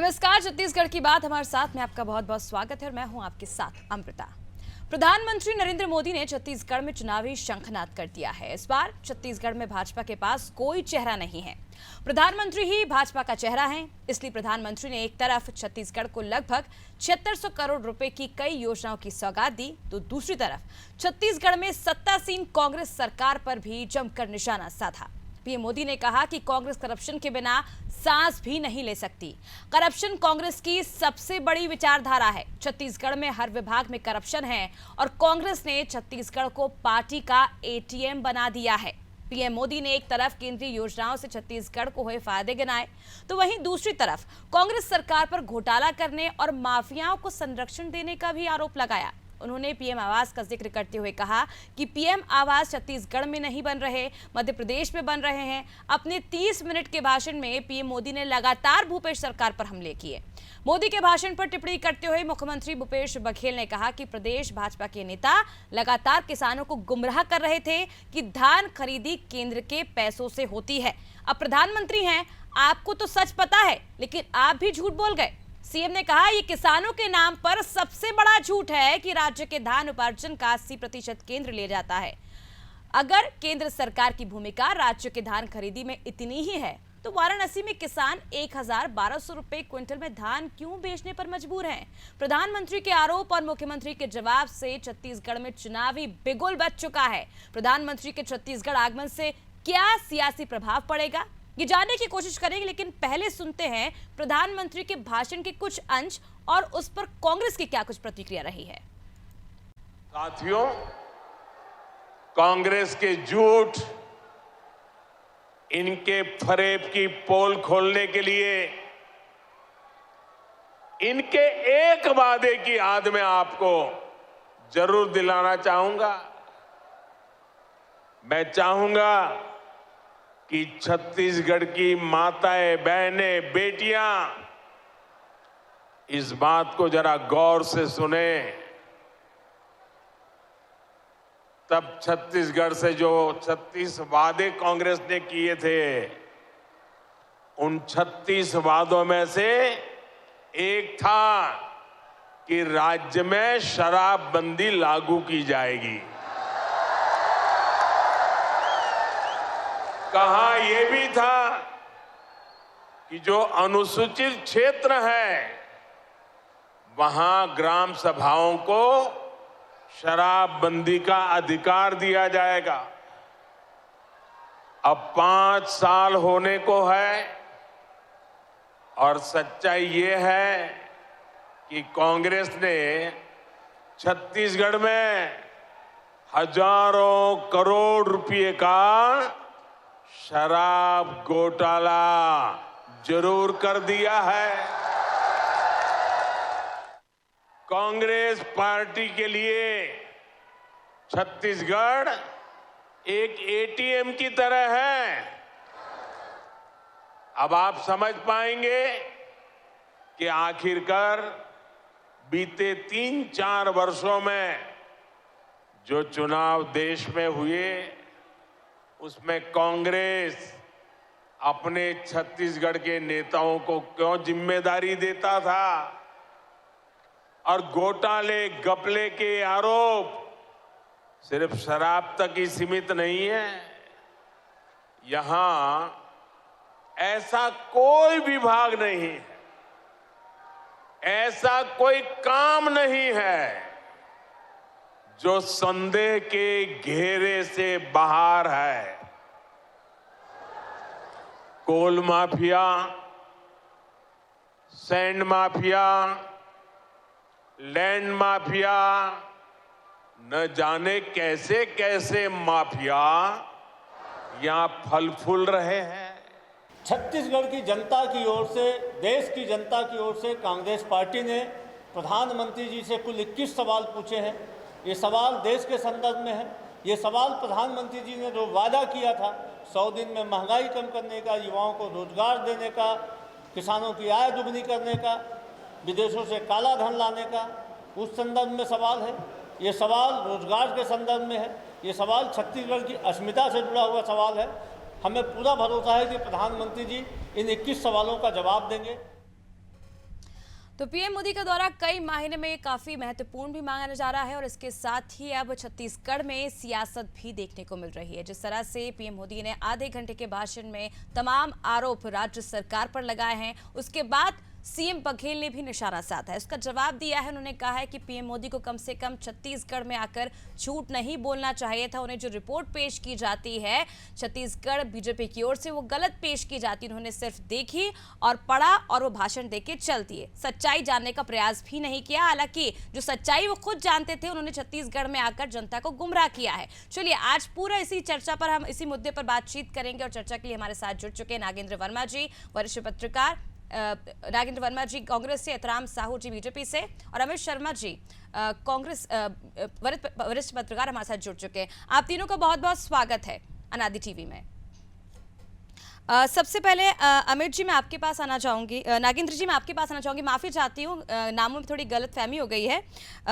नमस्कार, छत्तीसगढ़ की बात हमारे साथ में आपका बहुत बहुत स्वागत है और मैं हूं आपके साथ अमृता। प्रधानमंत्री नरेंद्र मोदी ने छत्तीसगढ़ में चुनावी शंखनाद कर दिया है। इस बार छत्तीसगढ़ में भाजपा के पास कोई चेहरा नहीं है। प्रधानमंत्री ही भाजपा का चेहरा है। इसलिए प्रधानमंत्री ने एक तरफ छत्तीसगढ़ को लगभग 7600 करोड़ रुपए की कई योजनाओं की सौगात दी, तो दूसरी तरफ छत्तीसगढ़ में सत्तासीन कांग्रेस सरकार पर भी जमकर निशाना साधा। पीएम मोदी ने कहा कि कांग्रेस करप्शन के बिना सांस भी नहीं ले सकती। करप्शन कांग्रेस की सबसे बड़ी विचारधारा है। छत्तीसगढ़ में हर विभाग में करप्शन है और कांग्रेस ने छत्तीसगढ़ को पार्टी का एटीएम बना दिया है। पीएम मोदी ने एक तरफ केंद्रीय योजनाओं से छत्तीसगढ़ को हुए फायदे गिनाए, तो वहीं दूसरी तरफ कांग्रेस सरकार पर घोटाला करने और माफियाओं को संरक्षण देने का भी आरोप लगाया। उन्होंने पीएम आवास का जिक्र करते हुए कहा कि पीएम आवास छत्तीसगढ़ में नहीं बन रहे, मध्य प्रदेश में बन रहे हैं। अपने 30 मिनट के भाषण में पीएम मोदी ने लगातार भूपेश सरकार पर हमले किए। मोदी के भाषण पर टिप्पणी करते हुए मुख्यमंत्री भूपेश बघेल ने कहा कि प्रदेश भाजपा के नेता लगातार किसानों को गुमराह कर रहे थे कि धान खरीदी केंद्र के पैसों से होती है। अब प्रधानमंत्री हैं, आपको तो सच पता है, लेकिन आप भी झूठ बोल गए। सीएम ने कहा ये किसानों के नाम पर सबसे बड़ा झूठ है कि राज्य के धान उपार्जन का 80% केंद्र ले जाता है। अगर केंद्र सरकार की भूमिका राज्य के धान खरीदी में इतनी ही है, तो वाराणसी में किसान 1012 रुपए क्विंटल में धान क्यों बेचने पर मजबूर हैं? प्रधानमंत्री के आरोप और मुख्यमंत्री के जवाब से छत्तीसगढ़ में चुनावी बिगुल बज चुका है। प्रधानमंत्री के छत्तीसगढ़ आगमन से क्या सियासी प्रभाव पड़ेगा, ये जानने की कोशिश करेंगे, लेकिन पहले सुनते हैं प्रधानमंत्री के भाषण के कुछ अंश और उस पर कांग्रेस की क्या कुछ प्रतिक्रिया रही है। साथियों, कांग्रेस के झूठ, इनके फरेब की पोल खोलने के लिए इनके एक वादे की याद में आपको जरूर दिलाना चाहूंगा। मैं चाहूंगा कि छत्तीसगढ़ की माताएं, बहनें, बेटियां इस बात को जरा गौर से सुने। तब छत्तीसगढ़ से जो 36 वादे कांग्रेस ने किए थे, उन 36 वादों में से एक था कि राज्य में शराबबंदी लागू की जाएगी। कहा यह भी था कि जो अनुसूचित क्षेत्र है वहां ग्राम सभाओं को शराबबंदी का अधिकार दिया जाएगा। अब 5 साल होने को है और सच्चाई ये है कि कांग्रेस ने छत्तीसगढ़ में हजारों करोड़ रुपए का शराब घोटाला जरूर कर दिया है। कांग्रेस पार्टी के लिए छत्तीसगढ़ एक एटीएम की तरह है। अब आप समझ पाएंगे कि आखिरकार बीते 3-4 वर्षों में जो चुनाव देश में हुए, उसमें कांग्रेस अपने छत्तीसगढ़ के नेताओं को क्यों जिम्मेदारी देता था और घोटाले घपले के आरोप सिर्फ शराब तक ही सीमित नहीं है। यहां ऐसा कोई विभाग नहीं है, ऐसा कोई काम नहीं है जो संदेह के घेरे से बाहर है। Coal mafia, sand mafia, land mafia, न जाने कैसे कैसे माफिया यहां फल फूल रहे हैं। छत्तीसगढ़ की जनता की ओर से, देश की जनता की ओर से कांग्रेस पार्टी ने प्रधानमंत्री जी से कुल 21 सवाल पूछे हैं। ये सवाल देश के संदर्भ में है। ये सवाल प्रधानमंत्री जी ने जो वादा किया था 100 दिन में महंगाई कम करने का, युवाओं को रोजगार देने का, किसानों की आय दुगनी करने का, विदेशों से काला धन लाने का, उस संदर्भ में सवाल है। ये सवाल रोजगार के संदर्भ में है। ये सवाल छत्तीसगढ़ की अस्मिता से जुड़ा हुआ सवाल है। हमें पूरा भरोसा है कि प्रधानमंत्री जी इन 21 सवालों का जवाब देंगे। तो पीएम मोदी का दौरा कई मायने में काफी महत्वपूर्ण भी माना जा रहा है और इसके साथ ही अब छत्तीसगढ़ में सियासत भी देखने को मिल रही है। जिस तरह से पीएम मोदी ने आधे घंटे के भाषण में तमाम आरोप राज्य सरकार पर लगाए हैं, उसके बाद सीएम बघेल ने भी निशाना साधा है, उसका जवाब दिया है। उन्होंने कहा है कि पीएम मोदी को कम से कम छत्तीसगढ़ में आकर झूठ नहीं बोलना चाहिए था। उन्हें जो रिपोर्ट पेश की जाती है छत्तीसगढ़ बीजेपी की ओर से, वो गलत पेश की जाती है। उन्होंने सिर्फ देखी और पढ़ा और वो भाषण देके चल दिए, सच्चाई जानने का प्रयास भी नहीं किया। हालांकि जो सच्चाई वो खुद जानते थे, उन्होंने छत्तीसगढ़ में आकर जनता को गुमराह किया है। चलिए आज पूरा इसी चर्चा पर, हम इसी मुद्दे पर बातचीत करेंगे और चर्चा के लिए हमारे साथ जुड़ चुके हैं नागेंद्र वर्मा जी, वरिष्ठ पत्रकार, नागेंद्र वर्मा जी कांग्रेस से, एतराम साहू जी बीजेपी से और अमित शर्मा जी कांग्रेस वरिष्ठ पत्रकार हमारे साथ जुड़ चुके हैं। आप तीनों का बहुत बहुत स्वागत है अनादि टीवी में। सबसे पहले अमित जी मैं आपके पास आना चाहूंगी, नागेंद्र जी मैं आपके पास आना चाहूंगी, माफी चाहती हूँ नामों में थोड़ी गलतफहमी हो गई है।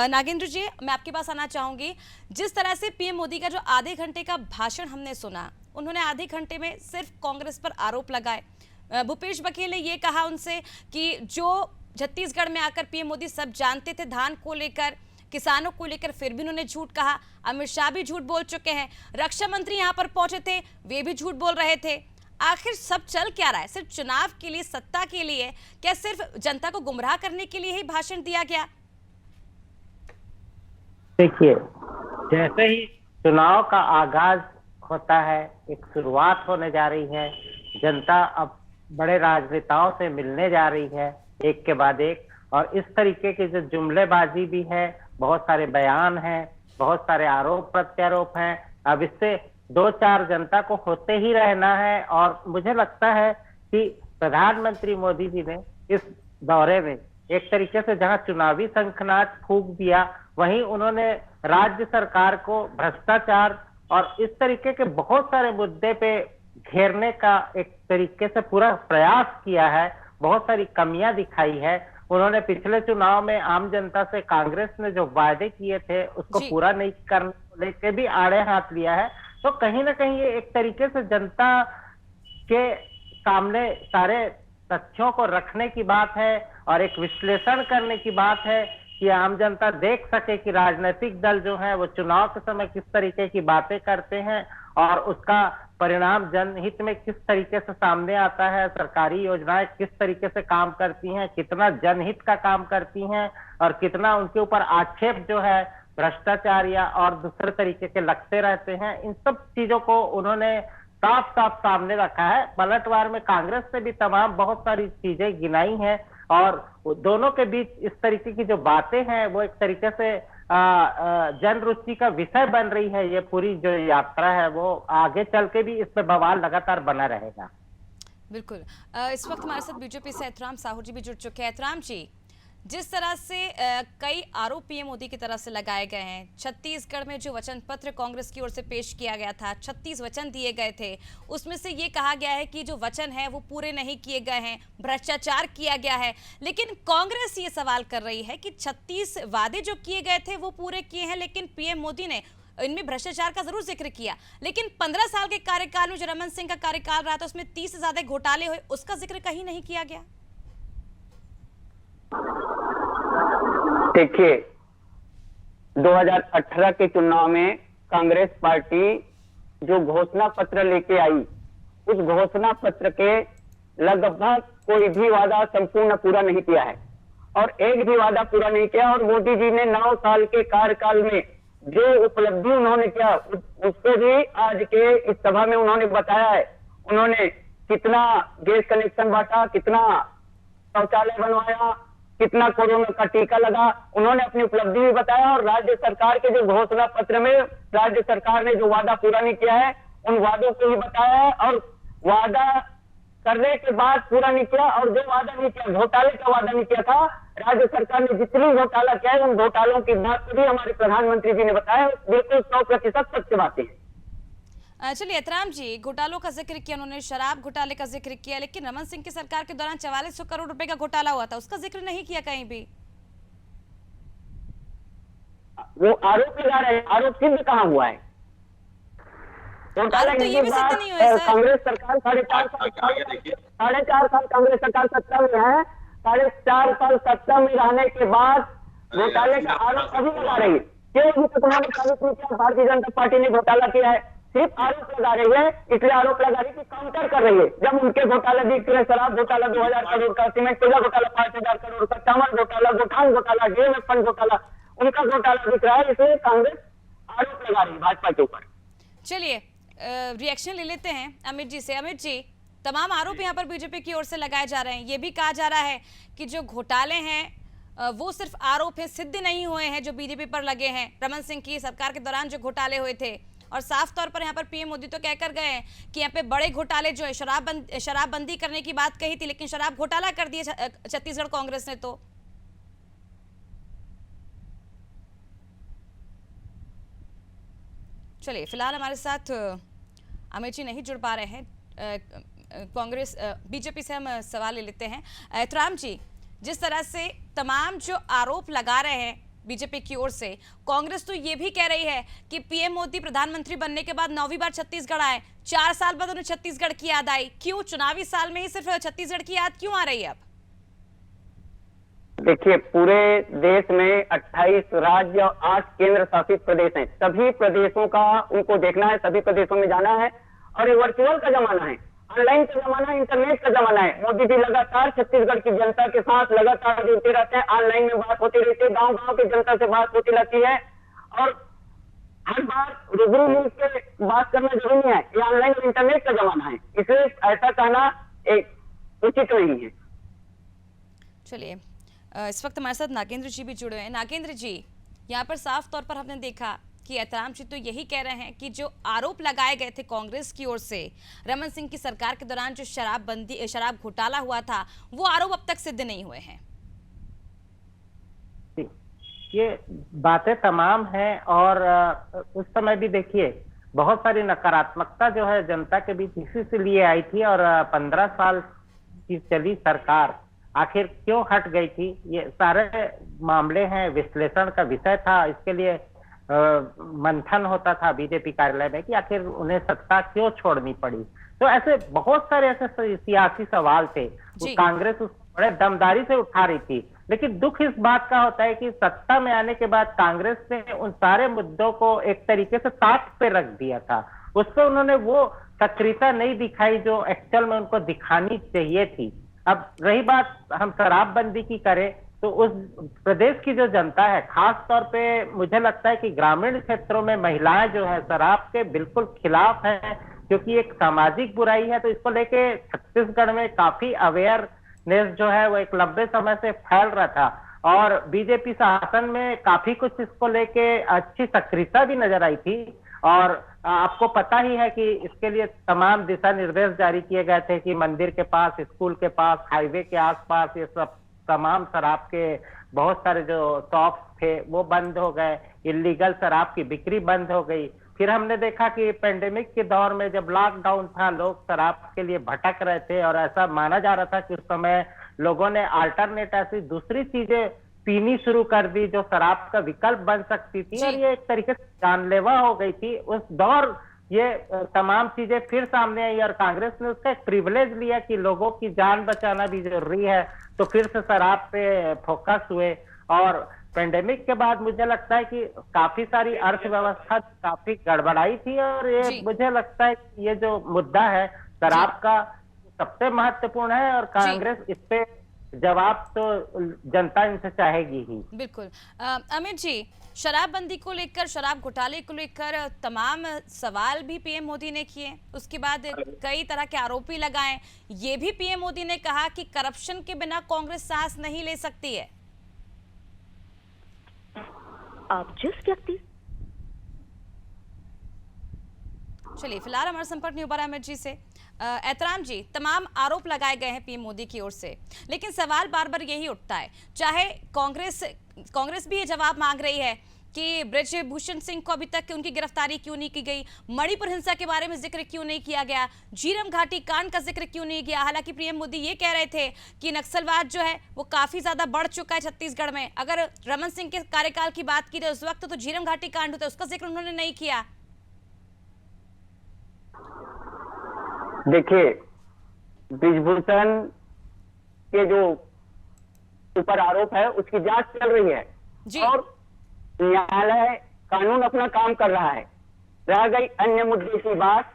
नागेंद्र जी मैं आपके पास आना चाहूंगी, जिस तरह से पीएम मोदी का जो आधे घंटे का भाषण हमने सुना, उन्होंने आधे घंटे में सिर्फ कांग्रेस पर आरोप लगाए। भूपेश बघेल ने यह कहा उनसे कि जो छत्तीसगढ़ में आकर पीएम मोदी सब जानते थे धान को लेकर, किसानों को लेकर, फिर भी उन्होंने झूठ कहा। अमित शाह भी झूठ बोल चुके हैं, रक्षा मंत्री यहां पर पहुंचे थे, वे भी झूठ बोल रहे थे। आखिर सब चल क्या रहा है? सिर्फ चुनाव के लिए, सत्ता के लिए, क्या सिर्फ जनता को गुमराह करने के लिए ही भाषण दिया गया? देखिए, जैसे ही चुनाव का आगाज होता है, एक शुरुआत होने जा रही है, जनता अब बड़े राजनेताओं से मिलने जा रही है एक के बाद एक, और इस तरीके की जो जुमलेबाजी भी है, बहुत सारे बयान हैं, बहुत सारे आरोप प्रत्यारोप हैं, अब इससे दो चार जनता को होते ही रहना है। और मुझे लगता है कि प्रधानमंत्री मोदी जी ने इस दौरे में एक तरीके से जहां चुनावी शंखनाद फूंक दिया, वहीं उन्होंने राज्य सरकार को भ्रष्टाचार और इस तरीके के बहुत सारे मुद्दे पे घेरने का एक तरीके से पूरा प्रयास किया है। बहुत सारी कमियां दिखाई है। उन्होंने पिछले चुनाव में आम जनता से कांग्रेस ने जो वायदे किए थे उसको पूरा नहीं करने को लेकर भी आड़े हाथ लिया है। तो कहीं ना कहीं ये एक तरीके से जनता के सामने सारे तथ्यों को रखने की बात है और एक विश्लेषण करने की बात है कि आम जनता देख सके कि राजनीतिक दल जो है वो चुनाव के समय किस तरीके की बातें करते हैं और उसका परिणाम जनहित में किस तरीके से सामने आता है, सरकारी योजनाएं किस तरीके से काम करती हैं, कितना जनहित का काम करती हैं और कितना उनके ऊपर आक्षेप जो है भ्रष्टाचार या और दूसरे तरीके के लगते रहते हैं। इन सब चीजों को उन्होंने साफ साफ सामने रखा है। पलटवार में कांग्रेस से भी तमाम बहुत सारी चीजें गिनाई हैं और दोनों के बीच इस तरीके की जो बातें हैं वो एक तरीके से जन रुचि का विषय बन रही है। ये पूरी जो यात्रा है वो आगे चल के भी इस पे बवाल लगातार बना रहेगा। बिल्कुल। इस वक्त हमारे साथ बीजेपी से एतराम साहू जी भी जुड़ चुके हैं। एतराम जी, जिस तरह से कई आरोप पीएम मोदी की तरफ से लगाए गए हैं, छत्तीसगढ़ में जो वचन पत्र कांग्रेस की ओर से पेश किया गया था, 36 वचन दिए गए थे, उसमें से ये कहा गया है कि जो वचन है वो पूरे नहीं किए गए हैं, भ्रष्टाचार किया गया है। लेकिन कांग्रेस ये सवाल कर रही है कि 36 वादे जो किए गए थे वो पूरे किए हैं, लेकिन पीएम मोदी ने इनमें भ्रष्टाचार का जरूर जिक्र किया, लेकिन 15 साल के कार्यकाल में जो रमन सिंह का कार्यकाल रहा था उसमें 30 से ज्यादा घोटाले हुए, उसका जिक्र कहीं नहीं किया गया। देखिए, 2018 के चुनाव में कांग्रेस पार्टी जो घोषणा पत्र लेके आई, उस घोषणा पत्र के लगभग कोई भी वादा संपूर्ण पूरा नहीं किया है और एक भी वादा पूरा नहीं किया। और मोदी जी ने 9 साल के कार्यकाल में जो उपलब्धि उन्होंने किया उसको भी आज के इस सभा में उन्होंने बताया है। उन्होंने कितना गैस कनेक्शन बांटा, कितना शौचालय बनवाया, कितना कोरोना का टीका लगा, उन्होंने अपनी उपलब्धि भी बताया। और राज्य सरकार के जो घोषणा पत्र में राज्य सरकार ने जो वादा पूरा नहीं किया है उन वादों को भी बताया है और वादा करने के बाद पूरा नहीं किया। और जो वादा नहीं किया, घोटाले का वादा नहीं किया था, राज्य सरकार ने जितनी घोटाला किया है उन घोटालों की बात भी हमारे प्रधानमंत्री जी ने बताया, बिल्कुल 100% सत्य बातें हैं। चलिए एतराम जी, घोटालों का जिक्र किया उन्होंने, शराब घोटाले का जिक्र किया, लेकिन रमन सिंह की सरकार के दौरान 4400 करोड़ रुपए का घोटाला हुआ था, उसका जिक्र नहीं किया कहीं भी। वो आरोप लगा रहे हैं, आरोप सिद्ध कहाँ हुआ है? तो ये भी सिद्ध नहीं हुआ सर। कांग्रेस सरकार 4.5 साल कांग्रेस सरकार सत्ता में है। 4.5 साल सत्ता में रहने के बाद घोटाले का आरोप अभी लगा रही है। क्यों अभी तक उन्होंने साबित नहीं किया भारतीय जनता पार्टी ने घोटाला किया है? सिर्फ आरोप लगा रही है, इसलिए आरोप लगा रही है कि काउंटर कर रही है। जब उनके घोटाला दिख रहे, शराब घोटाला 2000 करोड़ का, सीमेंट कोयला घोटाला 5000 करोड़ का, चावल घोटाला, गोठान घोटाला, डीएमएफ फंड घोटाला, उनका घोटाला दिख रहा है, इसलिए कांग्रेस आरोप लगा रही है भाजपा के ऊपर। चलिए रिएक्शन ले लेते हैं अमित जी से। अमित जी, तमाम आरोप यहाँ पर बीजेपी की ओर से लगाए जा रहे हैं। ये भी कहा जा रहा है कि जो घोटाले हैं वो सिर्फ आरोप है, सिद्ध नहीं हुए हैं जो बीजेपी पर लगे हैं। रमन सिंह की सरकार के दौरान जो घोटाले हुए थे, और साफ तौर पर यहाँ पर पीएम मोदी तो कहकर गए हैं कि यहाँ पे बड़े घोटाले जो है, शराबबंदी करने की बात कही थी, लेकिन शराब घोटाला कर दिए छत्तीसगढ़ कांग्रेस ने। तो चलिए, फिलहाल हमारे साथ अमित जी नहीं जुड़ पा रहे हैं। कांग्रेस बीजेपी से हम सवाल ले लेते हैं। एतराम जी, जिस तरह से तमाम जो आरोप लगा रहे हैं बीजेपी की ओर से, कांग्रेस तो ये भी कह रही है कि पीएम मोदी प्रधानमंत्री बनने के बाद 9वीं बार छत्तीसगढ़ आए, 4 साल बाद उन्हें छत्तीसगढ़ की याद आई। क्यों चुनावी साल में ही सिर्फ छत्तीसगढ़ की याद क्यों आ रही है अब? देखिए, पूरे देश में 28 राज्य और 8 केंद्र शासित प्रदेश हैं। सभी प्रदेशों का उनको देखना है, सभी प्रदेशों में जाना है, और ये वर्चुअल का जमाना है, ऑनलाइन का जमाना है, इंटरनेट का जमाना है। मोदी जी लगातार छत्तीसगढ़ की जनता के साथ लगातार जुड़ते रहते हैं, ऑनलाइन में बात होती रहती है, गांव गांव की जनता से बात होती रहती है, और हर बार रूबरू मिल के बात करना जरूरी है। ये ऑनलाइन और इंटरनेट का जमाना है, इसलिए ऐसा कहना एक उचित नहीं है। चलिए, इस वक्त हमारे साथ नागेंद्र जी भी जुड़े हैं। नागेंद्र जी, यहाँ पर साफ तौर पर हमने देखा कि एतराम जी तो यही कह रहे हैं कि जो आरोप लगाए गए थे कांग्रेस की ओर से रमन सिंह की सरकार के दौरान जो शराब घोटाला हुआ था, वो आरोप अब तक सिद्ध नहीं हुए हैं। ये बातें तमाम हैं, और उस समय भी देखिए बहुत सारी नकारात्मकता जो है जनता के बीच इसी से लिए आई थी, और 15 साल की चली सरकार आखिर क्यों हट गई थी, ये सारे मामले हैं, विश्लेषण का विषय था। इसके लिए मंथन होता था बीजेपी कार्यालय में कि आखिर उन्हें सत्ता क्यों छोड़नी पड़ी। तो ऐसे बहुत सारे ऐसे सियासी सवाल थे, कांग्रेस उस बड़े दमदारी से उठा रही थी। लेकिन दुख इस बात का होता है कि सत्ता में आने के बाद कांग्रेस ने उन सारे मुद्दों को एक तरीके से ताक पे रख दिया था। उस पर उन्होंने वो सक्रियता नहीं दिखाई जो एक्चुअल में उनको दिखानी चाहिए थी। अब रही बात हम शराबबंदी की करें, तो उस प्रदेश की जो जनता है, खास तौर पे मुझे लगता है कि ग्रामीण क्षेत्रों में महिलाएं जो है शराब के बिल्कुल खिलाफ है, क्योंकि एक सामाजिक बुराई है। तो इसको लेके छत्तीसगढ़ में काफी अवेयरनेस जो है वो एक लंबे समय से फैल रहा था, और बीजेपी शासन में काफी कुछ इसको लेके अच्छी सक्रियता भी नजर आई थी। और आपको पता ही है कि इसके लिए तमाम दिशा निर्देश जारी किए गए थे कि मंदिर के पास, स्कूल के पास, हाईवे के आसपास ये सब तमाम शराब के बहुत सारे जो शॉप्स थे वो बंद हो गए, इलीगल शराब की बिक्री बंद हो गई। फिर हमने देखा कि पेंडेमिक के दौर में जब लॉकडाउन था, लोग शराब के लिए भटक रहे थे, और ऐसा माना जा रहा था कि उस समय लोगों ने अल्टरनेट ऐसी दूसरी चीजें पीनी शुरू कर दी जो शराब का विकल्प बन सकती थी, और ये एक तरीके से जानलेवा हो गई थी। उस दौर ये तमाम चीजें फिर सामने आई, और कांग्रेस ने उसका एक प्रिविलेज लिया कि लोगों की जान बचाना भी जरूरी है, तो फिर से शराब पे फोकस हुए। और पेंडेमिक के बाद मुझे लगता है कि काफी सारी अर्थव्यवस्था काफी गड़बड़ाई थी, और ये मुझे लगता है कि ये जो मुद्दा है शराब का सबसे महत्वपूर्ण है, और कांग्रेस इस पे जवाब तो जनता इनसे चाहेगी ही। बिल्कुल। अमित जी, शराबबंदी को लेकर, शराब घोटाले को लेकर तमाम सवाल भी पीएम मोदी ने किए, उसके बाद कई तरह के आरोप भी लगाए। ये भी पीएम मोदी ने कहा कि करप्शन के बिना कांग्रेस सांस नहीं ले सकती है। आप जिस व्यक्ति चलिए, फिलहाल हमारा संपर्क नहीं हो पा रहा अमित जी से। एतराम जी, तमाम आरोप लगाए गए हैं पीएम मोदी की ओर से, लेकिन सवाल बार बार यही उठता है, चाहे कांग्रेस भी ये जवाब मांग रही है कि ब्रजभूषण सिंह को अभी तक उनकी गिरफ्तारी क्यों नहीं की गई, मणिपुर हिंसा के बारे में जिक्र क्यों नहीं किया गया, झीरम घाटी कांड का जिक्र क्यों नहीं किया। हालांकि पीएम मोदी ये कह रहे थे कि नक्सलवाद जो है वो काफी ज्यादा बढ़ चुका है छत्तीसगढ़ में। अगर रमन सिंह के कार्यकाल की बात की जाए उस वक्त तो झीरम घाटी कांड होता है, उसका जिक्र उन्होंने नहीं किया। देखिए, ब्रजभूषण के जो ऊपर आरोप है उसकी जांच चल रही है जी। और न्यायालय कानून अपना काम कर रहा है। रह गई अन्य मुद्दे की बात,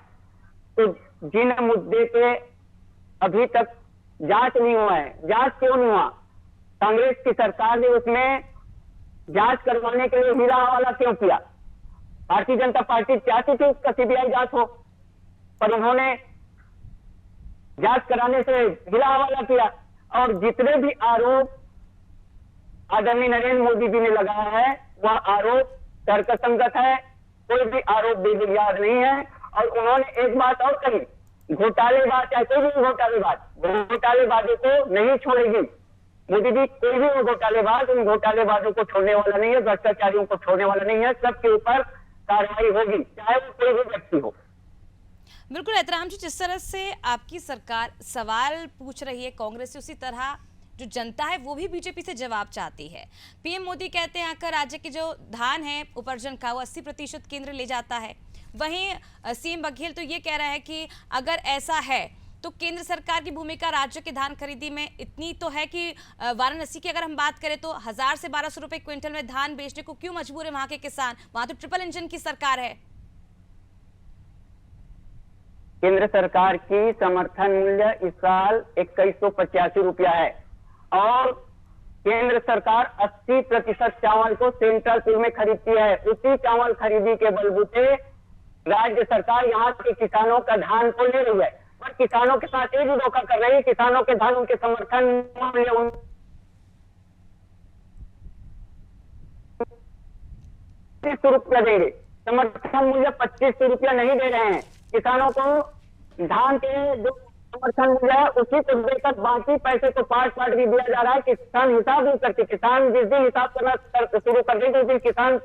तो जिन मुद्दे पे अभी तक जांच नहीं हुआ है, जांच क्यों नहीं हुआ? कांग्रेस की सरकार ने उसमें जांच करवाने के लिए हीरा हवाला क्यों किया? भारतीय जनता पार्टी चाहती थी उसका सीबीआई जांच हो, पर उन्होंने जांच कराने से हीरा हवाला किया। और जितने भी आरोप आदरणीय नरेंद्र मोदी जी ने लगाया है वह आरोप तर्कसंगत है, कोई भी आरोप बेबुनियाद नहीं है। और उन्होंने एक बात और कही, घोटालेबाज चाहे कोई भी घोटालेबाजों को नहीं छोड़ेगी मोदी जी। कोई भी वो घोटालेबाज उन घोटालेबाजों को छोड़ने वाला नहीं है, भ्रष्टाचारियों को छोड़ने वाला नहीं है। सबके ऊपर कार्रवाई होगी, चाहे वो कोई भी व्यक्ति हो। बिल्कुल एहतराम जी, जिस तरह से आपकी सरकार सवाल पूछ रही है कांग्रेस से, उसी तरह जो जनता है वो भी बीजेपी से जवाब चाहती है। पीएम मोदी कहते हैं आकर राज्य के जो धान है उपार्जन का वो 80% केंद्र ले जाता है। वहीं सीएम बघेल तो ये कह रहा है कि अगर ऐसा है तो केंद्र सरकार की भूमिका राज्य के धान खरीदी में इतनी तो है कि वाराणसी की अगर हम बात करें तो 1000 से 1200 रुपए क्विंटल में धान बेचने को क्यों मजबूर है वहां के किसान? वहां तो ट्रिपल इंजन की सरकार है। केंद्र सरकार की समर्थन मूल्य इस साल 2185 रुपया है और केंद्र सरकार 80% चावल को सेंट्रल पूल में खरीदती है। उसी चावल खरीदी के बलबूते राज्य सरकार यहाँ के किसानों का धान को ले रही है, पर किसानों के साथ ये भी धोखा कर रही है। किसानों के धान उनके समर्थन मूल्य 25 रुपया देंगे, समर्थन मूल्य 25 रुपया नहीं दे रहे हैं। किसानों को धान के जो समर्थन मूल्य है उसी को देकर बाकी पैसे को पार्ट भी दिया जा रहा है। किसान हिसाब नहीं करते। किसान जिस दिन हिसाब करना शुरू कर देंगे उस दिन किसान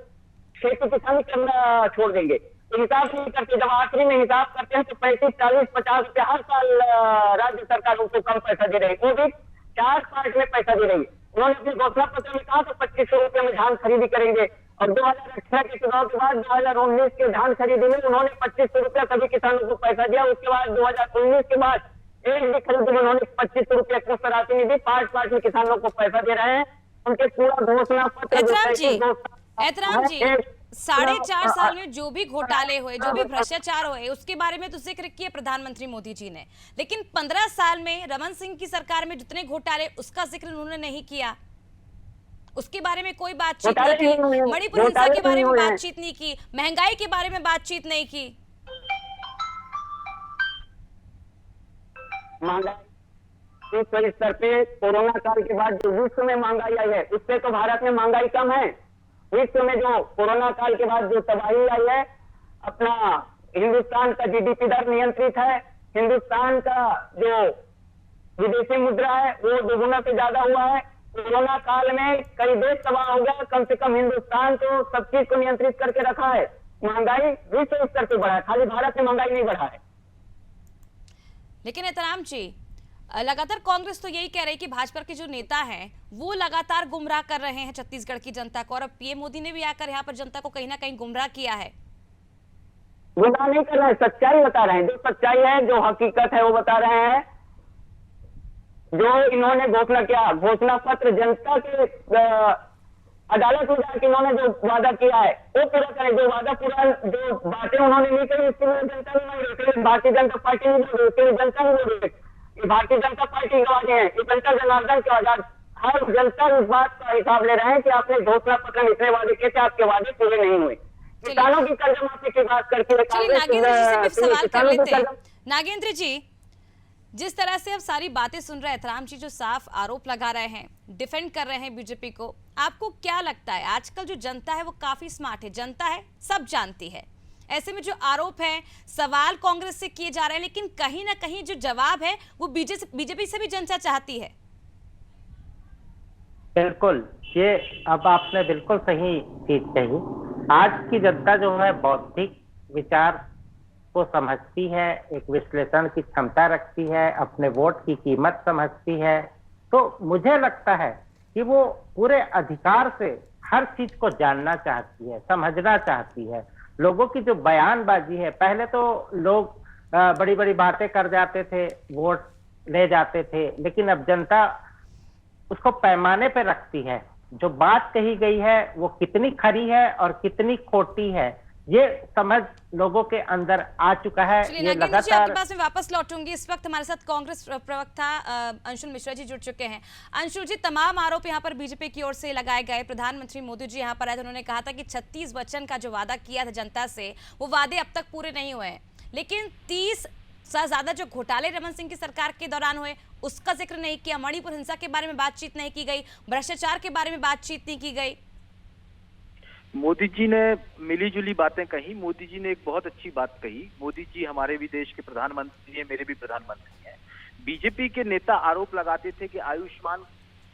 खेती किसानी करना छोड़ देंगे। तो हिसाब नहीं करते, जब आखिरी में हिसाब करते हैं तो 35, 40, 50 रुपया हर साल राज्य सरकार उनको कम पैसा दे रही है, वो भी 4 पार्ट में पैसा दे रही है। उन्होंने अपने घोषणा पत्र में कहा तो 2500 रुपये में धान खरीदी करेंगे और 2018 के चुनाव के बाद 2019 के धान खरीदी में उन्होंने 2500 रुपया सभी किसानों को पैसा दिया। उसके बाद 2019 के बाद एक भी खरीदी में उन्होंने 2500 रुपया की राशि नहीं दी। पार्ट में किसानों को पैसा दे रहे हैं। उनके पूरा घोषणा पत्र एहतराम जी 4.5 साल में जो भी घोटाले हुए, जो भी भ्रष्टाचार हुए, उसके बारे में तो जिक्र किया प्रधानमंत्री मोदी जी ने, लेकिन 15 साल में रमन सिंह की सरकार में जितने घोटाले उसका जिक्र उन्होंने नहीं किया। उसके बारे में कोई बातचीत नहीं की, मणिपुर हिंसा के बारे में बातचीत नहीं की, महंगाई के बारे में बातचीत नहीं की। महंगाई इस स्तर पे कोरोना काल के बाद जो विश्व में महंगाई आई है उससे तो भारत में महंगाई कम है। विश्व में जो कोरोना काल के बाद जो तबाही आई है, अपना हिंदुस्तान का जीडीपी दर नियंत्रित है। हिंदुस्तान का जो विदेशी मुद्रा है वो दोगुना से ज्यादा हुआ है। कोरोना काल में कई देश तबाह हो गया, कम से कम हिंदुस्तान तो सब चीज को नियंत्रित करके रखा है। महंगाई विश्व स्तर पर बढ़ा है, खाली भारत में महंगाई नहीं बढ़ा है। लेकिन एहतराम जी, लगातार कांग्रेस तो यही कह रही है कि भाजपा के जो नेता हैं वो लगातार गुमराह कर रहे हैं छत्तीसगढ़ की जनता को, और अब पीएम मोदी ने भी आकर यहाँ पर जनता को कहीं ना कहीं गुमराह किया है। गुमराह नहीं कर रहे हैं, सच्चाई बता रहे हैं। जो सच्चाई है, जो हकीकत है वो बता रहे हैं। जो इन्होंने घोषणा किया, घोषणा पत्र जनता के अदालत में जाकर इन्होंने जो वादा किया है वो पूरा करें। जो वादा पूरा, जो बातें उन्होंने नहीं करी उसके लिए जनता नहीं बोल रही, भारतीय जनता पार्टी नहीं बोल रही, उसके लिए जनता नहीं बोल रही। भारतीय जनता पार्टी के वादे हैं, ये जनता जनार्दन के आजाद, हर जनता इस बात का हिसाब ले रहे हैं कि आपने घोषणा पत्र में इतने वादे किए थे, आपके वादे पूरे नहीं हुए। किसानों की कर्ज माफी की बात करके नागेंद्र जी से भी सवाल कर लेते हैं। नागेंद्र जी, जिस तरह से अब सारी बातें सुन रहे हैं, एहतराम जी जो साफ आरोप लगा रहे हैं, डिफेंड कर रहे हैं बीजेपी को, आपको क्या लगता है? आजकल जो जनता है वो काफी स्मार्ट है, जनता है सब जानती है। ऐसे में जो आरोप है, सवाल कांग्रेस से किए जा रहे हैं, लेकिन कहीं ना कहीं जो जवाब है वो बीजेपी से भी जनता चाहती है। बिल्कुल, ये अब आपने बिल्कुल सही चीज कही। आज की जनता जो है बौद्धिक विचार को समझती है, एक विश्लेषण की क्षमता रखती है, अपने वोट की कीमत समझती है। तो मुझे लगता है कि वो पूरे अधिकार से हर चीज को जानना चाहती है, समझना चाहती है। लोगों की जो बयानबाजी है, पहले तो लोग बड़ी बड़ी बातें कर जाते थे, वोट ले जाते थे, लेकिन अब जनता उसको पैमाने पे रखती है। जो बात कही गई है वो कितनी खरी है और कितनी खोटी है, ये समझ लोगों के अंदर आ चुका है। चलिए ये नागेंद्र जी, आपके लगातार पास मैं वापस लौटूंगी। इस वक्त हमारे साथ कांग्रेस प्रवक्ता अंशुल मिश्रा जी जुड़ चुके हैं। अंशुल जी, तमाम आरोप यहाँ पर बीजेपी की ओर से लगाए गए। प्रधानमंत्री मोदी जी यहाँ पर आए थे, उन्होंने कहा था कि 36 वचन का जो वादा किया था जनता से, वो वादे अब तक पूरे नहीं हुए हैं। लेकिन 30 से ज्यादा जो घोटाले रमन सिंह की सरकार के दौरान हुए, उसका जिक्र नहीं किया। मणिपुर हिंसा के बारे में बातचीत नहीं की गई, भ्रष्टाचार के बारे में बातचीत नहीं की गई। मोदी जी ने मिली-जुली बातें कही। मोदी जी ने एक बहुत अच्छी बात कही। मोदी जी हमारे भी देश के प्रधानमंत्री हैं, मेरे भी प्रधानमंत्री हैं। बीजेपी के नेता आरोप लगाते थे कि आयुष्मान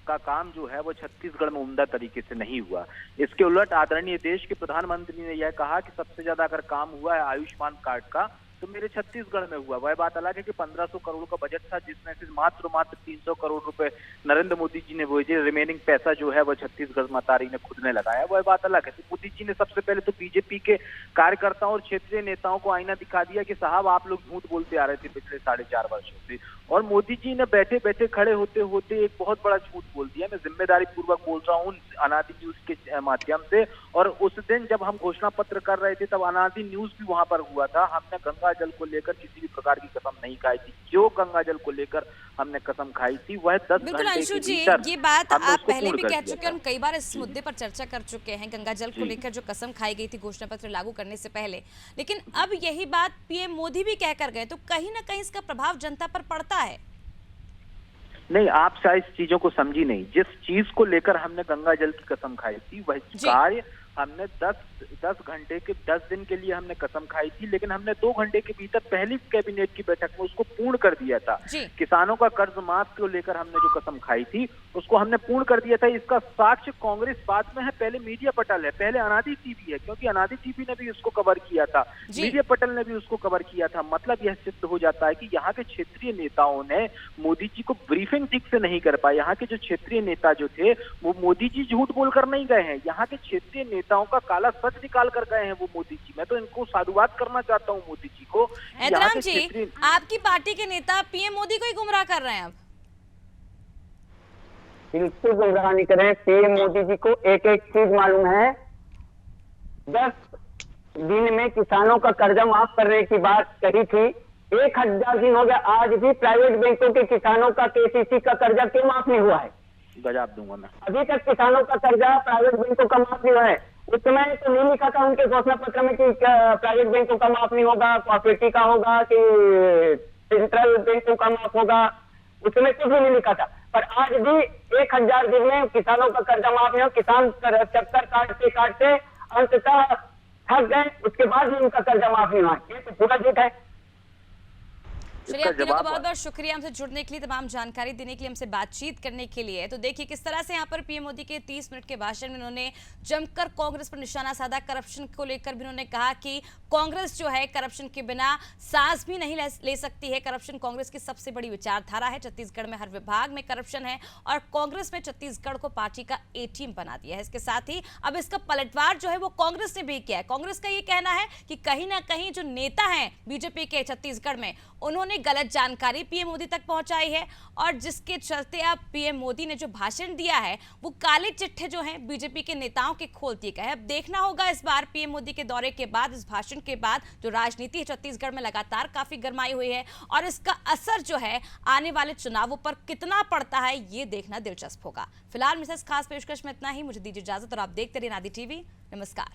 का काम जो है वो छत्तीसगढ़ में उम्दा तरीके से नहीं हुआ। इसके उलट आदरणीय देश के प्रधानमंत्री ने यह कहा कि सबसे ज्यादा अगर काम हुआ है आयुष्मान कार्ड का तो मेरे छत्तीसगढ़ में हुआ। वह बात अलग है कि 1500 करोड़ का बजट था, जिसमें से मात्र 300 करोड़ रुपए नरेंद्र मोदी जी ने भेजे। रिमेनिंग पैसा जो है वो छत्तीसगढ़ मतारी ने खुद ने लगाया, वह बात अलग है। तो मोदी जी ने सबसे पहले तो बीजेपी के कार्यकर्ताओं और क्षेत्रीय नेताओं को आईना दिखा दिया कि साहब आप लोग झूठ बोलते आ रहे थे पिछले 4.5 वर्षों से। और मोदी जी ने बैठे बैठे खड़े होते होते एक बहुत बड़ा झूठ बोल दिया। मैं जिम्मेदारी पूर्वक बोल रहा हूँ अनादि न्यूज के माध्यम से। और उस दिन जब हम घोषणा पत्र कर रहे थे तब अनादि न्यूज भी वहां पर हुआ था। हमने गंगा जल को लेकर किसी भी प्रकार की कसम नहीं खाई थी। जो गंगा जल को लेकर हमने कसम खाई थी वह 10 बिल्कुल घंटे अंशु के जी, भीतर ये बात हमने आप उसको पहले पूर्ण भी कर कह दिया चुके हैं, था। हम कई बार इस मुद्दे पर चर्चा कर चुके हैं, गंगा जल को लेकर जो कसम खाई गई थी घोषणा पत्र लागू करने से पहले। लेकिन अब यही बात पीएम मोदी भी कहकर गए, तो कहीं ना कहीं इसका प्रभाव जनता पर पड़ता है। नहीं, आप शायद इस चीजों को समझी नहीं। जिस चीज को लेकर हमने गंगा जल की कसम खाई थी वह कार्य हमने 10 घंटे के 10 दिन के लिए हमने कसम खाई थी, लेकिन हमने 2 घंटे के भीतर पहली कैबिनेट की बैठक में उसको पूर्ण कर दिया था। किसानों का कर्ज माफ को लेकर हमने जो कसम खाई थी उसको हमने पूर्ण कर दिया था। इसका साक्ष्य कांग्रेस बाद में है, पहले मीडिया पटल है, पहले अनादि टीवी है, क्योंकि अनादि टीवी ने भी उसको कवर किया था, मीडिया पटल ने भी उसको कवर किया था। मतलब यह सिद्ध हो जाता है कि यहाँ के क्षेत्रीय नेताओं ने मोदी जी को ब्रीफिंग ठीक से नहीं कर पाए। यहाँ के जो क्षेत्रीय नेता जो थे वो मोदी जी झूठ बोलकर नहीं गए हैं, यहाँ के क्षेत्रीय नेताओं का काला सच निकाल कर गए हैं वो मोदी जी। मैं तो इनको साधुवाद करना चाहता हूँ मोदी जी को। एतराम जी, आपकी पार्टी के नेता पीएम मोदी को ही गुमराह कर रहे हैं। अब बिल्कुल गुमराह नहीं कर रहे हैं। पीएम मोदी जी को एक एक चीज मालूम है। 10 दिन में किसानों का कर्जा माफ करने की बात कही थी, 1000 दिन हो गया, आज भी प्राइवेट बैंकों के किसानों का केसीसी का कर्जा क्यों माफ नहीं हुआ है? गजब दूंगा मैं। अभी तक किसानों का कर्जा प्राइवेट बैंकों का माफ नहीं हुआ है। उस समय तो नहीं लिखा था उनके घोषणा पत्र में कि प्राइवेट बैंकों का माफ नहीं होगा, कॉर्पोरेटिव का होगा कि सेंट्रल बैंकों का माफ होगा, उस समय कुछ भी नहीं लिखा था। पर आज भी 1000 दिन में किसानों का कर्जा माफ नहीं हो। किसान चक्कर काटते अंततः थक गए, उसके बाद भी उनका कर्जा माफ नहीं हुआ। ये तो पूरा झूठ है। चलिए, आप तीनों का बहुत बहुत शुक्रिया हमसे जुड़ने के लिए, तमाम जानकारी देने के लिए, हमसे बातचीत करने के लिए। तो देखिए किस तरह से यहाँ पर पीएम मोदी के 30 मिनट के भाषण में उन्होंने जमकर कांग्रेस पर निशाना साधा। करप्शन को लेकर भी उन्होंने कहा कि कांग्रेस जो है करप्शन के बिना सांस भी नहीं ले सकती है। करप्शन कांग्रेस की सबसे बड़ी विचारधारा है। छत्तीसगढ़ में हर विभाग में करप्शन है और कांग्रेस में छत्तीसगढ़ को पार्टी का एटीएम बना दिया है। इसके साथ ही अब इसका पलटवार जो है वो कांग्रेस ने भी किया है। कांग्रेस का ये कहना है कि कहीं ना कहीं जो नेता हैं बीजेपी के छत्तीसगढ़ में, उन्होंने गलत जानकारी पीएम मोदी तक पहुंचाई है और जिसके चलते अब पीएम मोदी ने जो भाषण दिया है वो काले चिट्ठे जो हैं बीजेपी के नेताओं के खोल दिए गए हैं। अब देखना होगा इस बार पीएम मोदी के दौरे के बाद, इस भाषण के बाद जो राजनीति है छत्तीसगढ़ में लगातार काफी गर्माई हुई है और इसका असर जो है आने वाले चुनावों पर कितना पड़ता है ये देखना दिलचस्प होगा। फिलहाल मिसेस खास पेशकश में इतना ही। मुझे दीजिए इजाजत और आप देखते रहिए अनादि टीवी। नमस्कार।